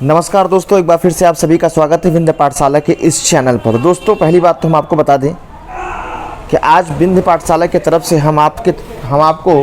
नमस्कार दोस्तों, एक बार फिर से आप सभी का स्वागत है विंध्य पाठशाला के इस चैनल पर। दोस्तों, पहली बात तो हम आपको बता दें कि आज विंध्य पाठशाला की तरफ से हम आपको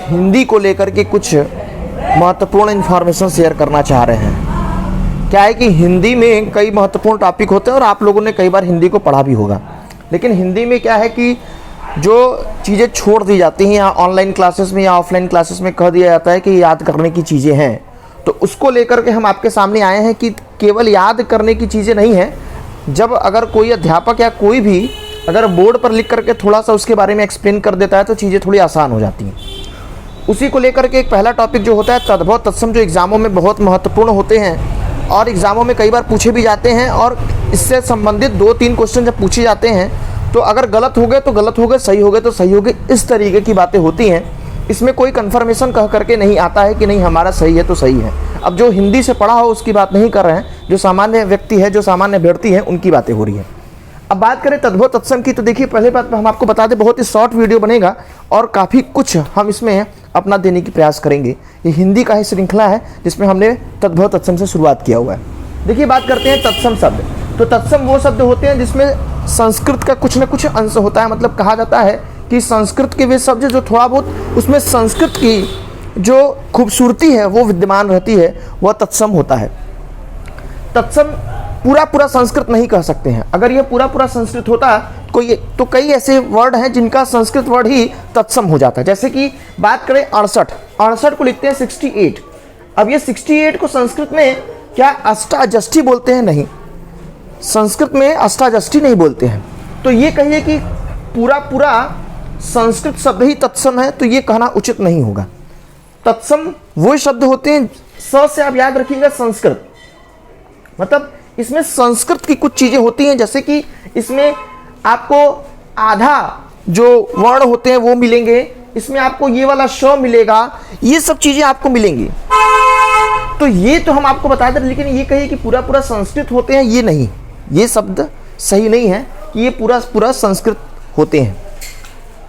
हिंदी को लेकर के कुछ महत्वपूर्ण इन्फॉर्मेशन शेयर करना चाह रहे हैं। क्या है कि हिंदी में कई महत्वपूर्ण टॉपिक होते हैं और आप लोगों ने कई बार हिंदी को पढ़ा भी होगा, लेकिन हिंदी में क्या है कि जो चीज़ें छोड़ दी जाती हैं या ऑनलाइन क्लासेस में या ऑफलाइन क्लासेस में कह दिया जाता है कि याद करने की चीज़ें हैं, तो उसको लेकर के हम आपके सामने आए हैं कि केवल याद करने की चीज़ें नहीं हैं। जब अगर कोई अध्यापक या कोई भी अगर बोर्ड पर लिख करके थोड़ा सा उसके बारे में एक्सप्लेन कर देता है तो चीज़ें थोड़ी आसान हो जाती हैं। उसी को लेकर के एक पहला टॉपिक जो होता है तद्भव तत्सम, जो एग्ज़ामों में बहुत महत्वपूर्ण होते हैं और एग्ज़ामों में कई बार पूछे भी जाते हैं। और इससे संबंधित 2-3 क्वेश्चन जब पूछे जाते हैं तो अगर गलत हो गए तो गलत हो गए, सही हो गए तो सही हो गए, इस तरीके की बातें होती हैं। इसमें कोई कन्फर्मेशन कह करके नहीं आता है कि नहीं हमारा सही है तो सही है। अब जो हिंदी से पढ़ा हो उसकी बात नहीं कर रहे हैं, जो सामान्य व्यक्ति है, जो सामान्य अभ्यर्थी है, उनकी बातें हो रही है। अब बात करें तद्भव तत्सम की, तो देखिए पहले बात हम आपको बता दें, बहुत ही शॉर्ट वीडियो बनेगा और काफ़ी कुछ हम इसमें अपना देने की प्रयास करेंगे। ये हिंदी का ही श्रृंखला है जिसमें हमने तद्भव तत्सम से शुरुआत किया हुआ है। देखिए बात करते हैं तत्सम शब्द। तो तत्सम वो शब्द होते हैं जिसमें संस्कृत का कुछ न कुछ अंश होता है। मतलब कहा जाता है कि संस्कृत के वे शब्द जो थोड़ा बहुत उसमें संस्कृत की जो खूबसूरती है वो विद्यमान रहती है, वह तत्सम होता है। तत्सम पूरा संस्कृत नहीं कह सकते हैं। अगर ये पूरा संस्कृत होता तो कई ऐसे वर्ड हैं जिनका संस्कृत वर्ड ही तत्सम हो जाता है। जैसे कि बात करें 68 को लिखते हैं 68। अब ये 68 को संस्कृत में क्या अष्टाजष्टी बोलते हैं? नहीं, संस्कृत में अष्टाजष्टी नहीं बोलते हैं। तो ये कहिए कि पूरा संस्कृत शब्द ही तत्सम है, तो ये कहना उचित नहीं होगा। तत्सम वो शब्द होते हैं, स से आप याद रखिएगा संस्कृत, मतलब इसमें संस्कृत की कुछ चीजें होती हैं। जैसे कि इसमें आपको आधा जो वर्ण होते हैं वो मिलेंगे, इसमें आपको ये वाला श मिलेगा, ये सब चीजें आपको मिलेंगी। तो ये तो हम आपको बता दें, लेकिन ये कहिए कि पूरा संस्कृत होते हैं, ये नहीं, ये शब्द सही नहीं है कि ये पूरा संस्कृत होते हैं।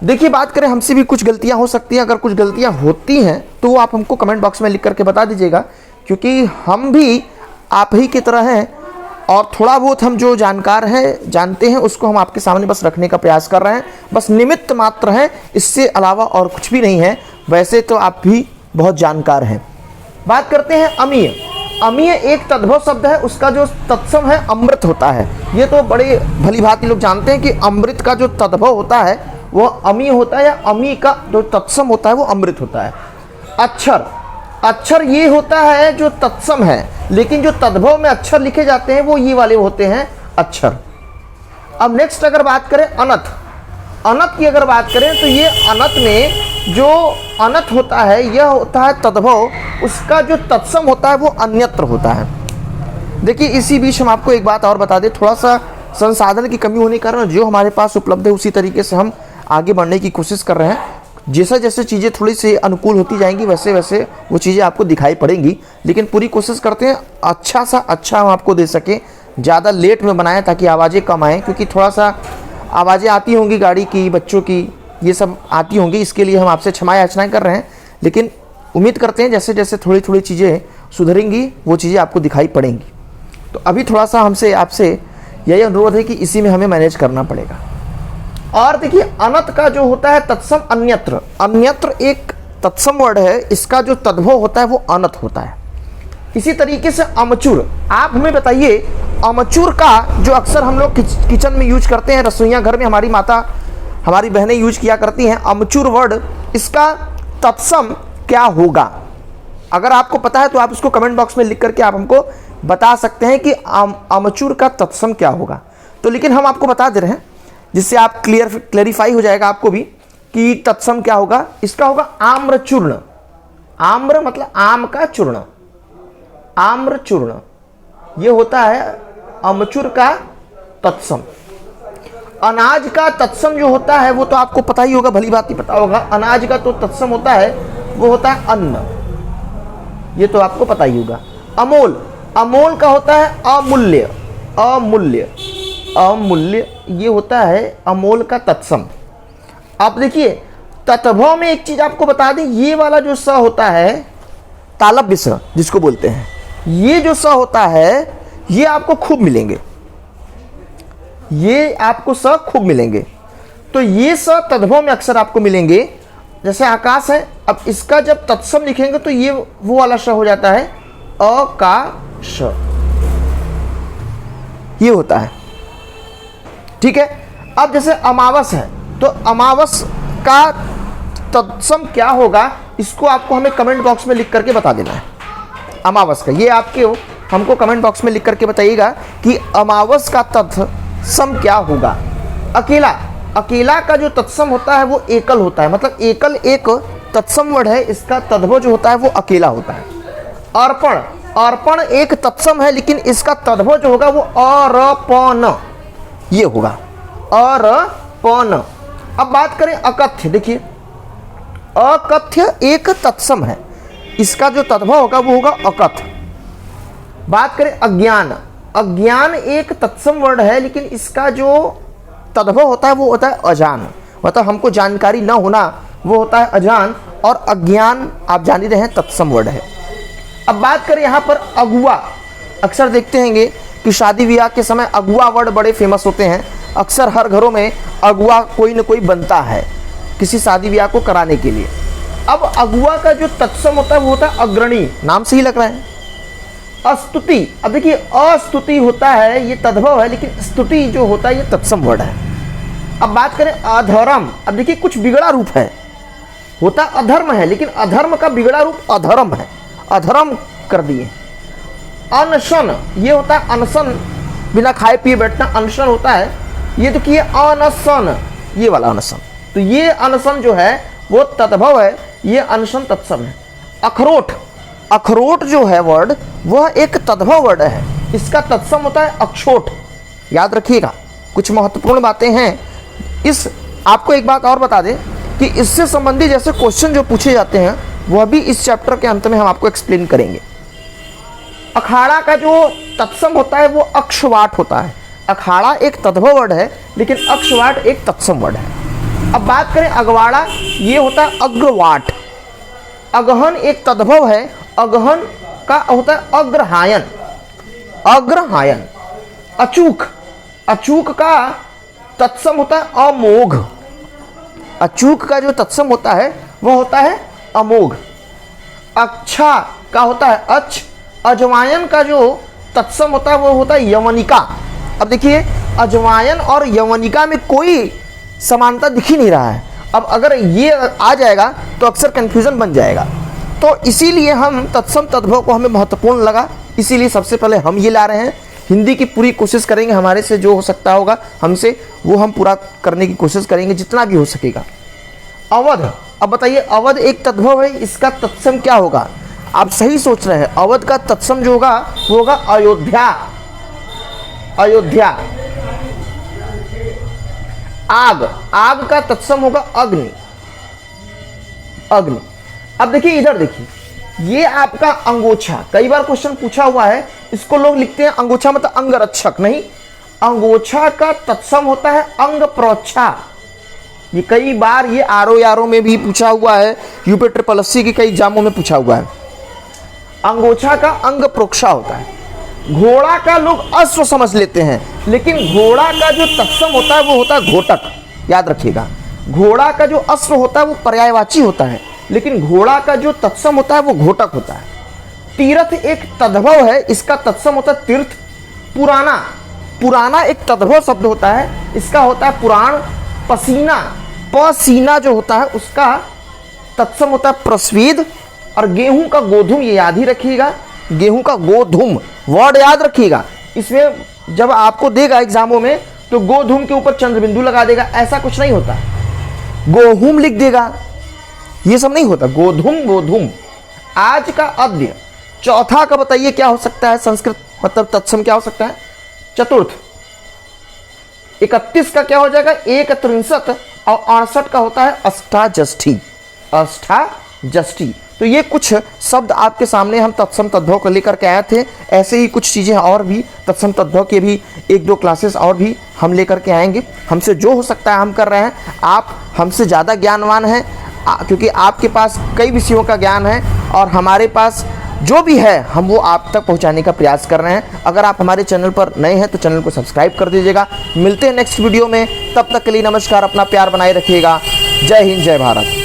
देखिए बात करें, हमसे भी कुछ गलतियां हो सकती हैं। अगर कुछ गलतियां होती हैं तो वो आप हमको कमेंट बॉक्स में लिख करके बता दीजिएगा, क्योंकि हम भी आप ही की तरह हैं और थोड़ा बहुत हम जो जानकार हैं, जानते हैं, उसको हम आपके सामने बस रखने का प्रयास कर रहे हैं। बस निमित्त मात्र हैं, इससे अलावा और कुछ भी नहीं है। वैसे तो आप भी बहुत जानकार हैं। बात करते हैं अमीय। अमीय एक तद्भव शब्द है, उसका जो तत्सम है अमृत होता है। ये तो बड़े भली भांति लोग जानते हैं कि अमृत का जो तद्भव होता है वो अमीय होता है, या अमी का जो तत्सम होता है वो अमृत होता है। अक्षर ये होता है जो तत्सम है, लेकिन जो तद्भव में अक्षर लिखे जाते हैं वो ये वाले होते हैं अक्षर। अब नेक्स्ट अगर बात करें अनत की अगर बात करें, तो ये अनत में जो अनत होता है यह होता है तद्भव, उसका जो तत्सम होता है वो अन्यत्र होता है। देखिए इसी बीच हम आपको एक बात और बता दें, थोड़ा सा संसाधन की कमी होने के कारण जो हमारे पास उपलब्ध है उसी तरीके से हम आगे बढ़ने की कोशिश कर रहे हैं। जैसे जैसे चीज़ें थोड़ी सी अनुकूल होती जाएंगी वैसे वैसे वो चीज़ें आपको दिखाई पड़ेंगी, लेकिन पूरी कोशिश करते हैं अच्छा हम आपको दे सकें। ज़्यादा लेट में बनाएं ताकि आवाज़ें कम आएँ, क्योंकि थोड़ा सा आवाज़ें आती होंगी, गाड़ी की, बच्चों की, ये सब आती होंगी। इसके लिए हम आपसे क्षमा याचना कर रहे हैं, लेकिन उम्मीद करते हैं जैसे जैसे थोड़ी चीज़ें सुधरेंगी वो चीज़ें आपको दिखाई पड़ेंगी। तो अभी थोड़ा सा आपसे यही अनुरोध है कि इसी में हमें मैनेज करना पड़ेगा। और देखिए अनत का जो होता है तत्सम अन्यत्र एक तत्सम वर्ड है, इसका जो तद्भव होता है वो अनत होता है। इसी तरीके से अमचूर, आप हमें बताइए अमचूर का जो अक्सर हम लोग किचन में यूज करते हैं, रसोइयाँ घर में हमारी माता, हमारी बहनें यूज किया करती हैं, अमचूर वर्ड, इसका तत्सम क्या होगा? अगर आपको पता है तो आप उसको कमेंट बॉक्स में लिख करके आप हमको बता सकते हैं कि अमचूर का तत्सम क्या होगा। तो लेकिन हम आपको बता दे रहे हैं जिससे आप क्लेरिफाई हो जाएगा आपको भी कि तत्सम क्या होगा। इसका होगा आम्रचूर्ण। आम्र मतलब आम का चूर्ण, आम्रचूर्ण, ये होता है अमचूर का तत्सम। अनाज का तत्सम जो होता है वो तो आपको पता ही होगा, भली बात ही पता होगा। अनाज का तो तत्सम होता है वो होता है अन्न, ये तो आपको पता ही होगा। अमोल का होता है अमूल्य, ये होता है अमोल का तत्सम। आप देखिए तत्भव में एक चीज आपको बता दें, ये वाला जो स होता है तालव्य स जिसको बोलते हैं, ये जो स होता है ये आपको खूब मिलेंगे, ये आपको स खूब मिलेंगे। तो ये स तद्भव में अक्सर आपको मिलेंगे। जैसे आकाश है, अब इसका जब तत्सम लिखेंगे तो ये वो वाला श हो जाता है, अकाश, ये होता है। ठीक है। अब जैसे अमावस है, तो अमावस का तत्सम क्या होगा, इसको आपको हमें कमेंट बॉक्स में लिख करके बता देना है। अमावस का ये आपके हमको कमेंट बॉक्स में लिख करके बताइएगा कि अमावस का तत्सम क्या होगा। अकेला, अकेला का जो तत्सम होता है वो एकल होता है, मतलब एकल एक तत्सम वर्ड है, इसका तद्भव जो होता है वो अकेला होता है। अर्पण, अर्पण एक तत्सम है लेकिन इसका तद्भव जो होगा वो अर्पण, ये होगा अर्पण। अब बात करें अकथ्य, देखिए अकथ्य एक तत्सम है, इसका जो तद्भव होगा वो होगा अकथ। बात करें अज्ञान, अज्ञान एक तत्सम वर्ड है लेकिन इसका जो तद्भव होता है वो होता है अजान, मतलब हमको जानकारी न होना वो होता है अजान, और अज्ञान आप जान ही रहे हैं तत्सम वर्ड है। अब बात करें यहाँ पर अगुआ, अक्सर देखते होंगे कि शादी ब्याह के समय अगुआ वर्ड बड़े फेमस होते हैं। अक्सर हर घरों में अगुआ कोई न कोई बनता है किसी शादी ब्याह को कराने के लिए। अब अगुआ का जो तत्सम होता है वो होता है अग्रणी, नाम से ही लग रहा है। अस्तुति, अब देखिए अस्तुति होता है ये तद्भव है लेकिन स्तुति जो होता है ये तत्सम वर्ड है। अब बात करें अधर्म, अब देखिए कुछ बिगड़ा रूप है, होता अधर्म है लेकिन अधर्म का बिगड़ा रूप अधर्म है, अधर्म कर दिए। अनशन, ये होता है अनशन, बिना खाए पिए बैठना अनशन होता है, ये तो किए अनशन, ये वाला अनशन, तो ये अनशन जो है वो तद्भव है, ये अनशन तत्सम है। अखरोट, अखरोट जो है वर्ड वह एक तद्भव वर्ड है, इसका तत्सम होता है अक्षोट, याद रखिएगा कुछ महत्वपूर्ण बातें हैं। इस आपको एक बात और बता दें कि इससे संबंधित जैसे क्वेश्चन जो पूछे जाते हैं वह भी इस चैप्टर के अंत में हम आपको एक्सप्लेन करेंगे। अखाड़ा का जो तत्सम होता है वो अक्षवाट होता है, अखाड़ा एक तद्भव वर्ड है लेकिन अक्षवाट एक तत्सम वर्ड है। अब बात करें अगवाड़ा, ये होता है अग्रवाट। अगहन एक तद्भव है, अगहन का होता है अग्रहायन, अग्रहायन। अचूक, अचूक का तत्सम होता है अमोघ, अचूक का जो तत्सम होता है वह होता है अमोघ। अच्छा का होता है अच, अजवायन का जो तत्सम होता है वो होता है यवनिका। अब देखिए अजवायन और यवनिका में कोई समानता दिख ही नहीं रहा है, अब अगर ये आ जाएगा तो अक्सर कंफ्यूजन बन जाएगा, तो इसीलिए हम तत्सम तद्भव को हमें महत्वपूर्ण लगा, इसीलिए सबसे पहले हम ये ला रहे हैं। हिंदी की पूरी कोशिश करेंगे, हमारे से जो हो सकता होगा हमसे वो हम पूरा करने की कोशिश करेंगे जितना भी हो सकेगा। अवध, अब बताइए अवध एक तद्भव है, इसका तत्सम क्या होगा? आप सही सोच रहे हैं, अवध का तत्सम जो होगा वो होगा अयोध्या, अयोध्या। आग, आग का तत्सम होगा अग्नि, अग्नि। अब देखिए इधर देखिए, ये आपका अंगोछा, कई बार क्वेश्चन पूछा हुआ है, इसको लोग लिखते हैं अंगोछा मतलब अंगरक्षक, नहीं, अंगोछा का तत्सम होता है अंग प्रोच्छा। ये कई बार ये आरओ में भी पूछा हुआ है, यूपी SSC के कई एग्जामों में पूछा हुआ है। अंगोछा का अंग प्रोक्षा होता है। घोड़ा का लोग अश्व समझ लेते हैं, लेकिन घोड़ा का जो तत्सम होता है वो होता है घोटक, याद रखिएगा। घोड़ा का जो अश्व होता है वो पर्यायवाची होता है, लेकिन घोड़ा का जो तत्सम होता है वो घोटक होता है। तीर्थ एक तद्भव है, इसका तत्सम होता है तीर्थ। पुराना, पुराना एक तद्भव शब्द होता है, इसका होता है पुराण। पसीना, पसीना जो होता है उसका तत्सम होता है प्रस्वेद। और गेहूं का गोधूम, ये याद ही रखिएगा, गेहूं का गोधूम वर्ड याद रखिएगा। इसमें जब आपको देगा एग्जामों में तो गोधूम के ऊपर चंद्र बिंदु लगा देगा, ऐसा कुछ नहीं होता, गोहूम लिख देगा, ये सब नहीं होता, गोधूम गोधूम। आज का अद्य, चौथा का बताइए क्या हो सकता है, संस्कृत मतलब तत्सम क्या हो सकता है? चतुर्थ। 31 का क्या हो जाएगा? 163। और 68 का होता है अष्टाजष्ठी, अष्टाजष्ठी। तो ये कुछ शब्द आपके सामने हम तत्सम तद्भव को लेकर के आए थे। ऐसे ही कुछ चीज़ें और भी तत्सम तद्भव के भी 1-2 क्लासेस और भी हम लेकर के आएंगे। हमसे जो हो सकता है हम कर रहे हैं। आप हमसे ज़्यादा ज्ञानवान हैं क्योंकि आपके पास कई विषयों का ज्ञान है और हमारे पास जो भी है हम वो आप तक पहुंचाने का प्रयास कर रहे हैं। अगर आप हमारे चैनल पर नए हैं तो चैनल को सब्सक्राइब कर दीजिएगा। मिलते हैं नेक्स्ट वीडियो में, तब तक के लिए नमस्कार, अपना प्यार बनाए रखिएगा। जय हिंद, जय भारत।